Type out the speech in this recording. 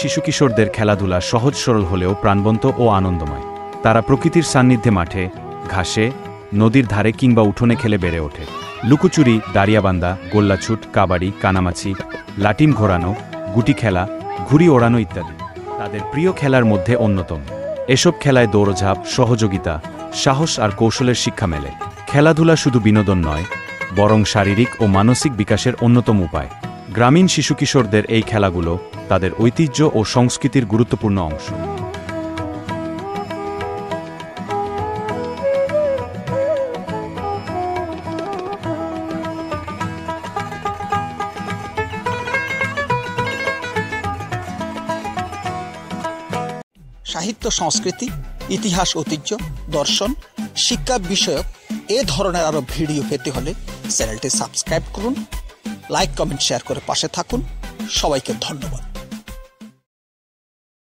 শিশু কিশোরদের খেলাধুলা সহজ সরল হলেও প্রাণবন্ত ও আনন্দময়। তারা প্রকৃতির সান্নিধ্যে মাঠে, ঘাসে, নদীর ধারে কিংবা উঠোনে খেলে বেড়ে ওঠে। লুকোচুরি, দাঁড়িয়াবান্ধা, গোল্লাছুট, কাবাডি, কানামাছি, লাটিম ঘোরানো, গুটি খেলা, ঘুড়ি ওড়ানো ইত্যাদি তাদের প্রিয় খেলার মধ্যে অন্যতম। এসব খেলায় দৌড়ঝাঁপ, সহযোগিতা, সাহস আর কৌশলের শিক্ষা মেলে। খেলাধুলা শুধু বিনোদন নয়, বরং শারীরিক ও মানসিক বিকাশের অন্যতম উপায়। গ্রামীণ শিশু কিশোরদের এই খেলাগুলো তাদের ঐতিহ্য ও সংস্কৃতির গুরুত্বপূর্ণ অংশ। সাহিত্য, সংস্কৃতি, ইতিহাস, ঐতিহ্য, দর্শন, শিক্ষা বিষয়ক এ ধরনের আরও ভিডিও পেতে হলে চ্যানেলটি সাবস্ক্রাইব করুন, লাইক, কমেন্ট, শেয়ার করে পাশে থাকুন। সবাইকে ধন্যবাদ।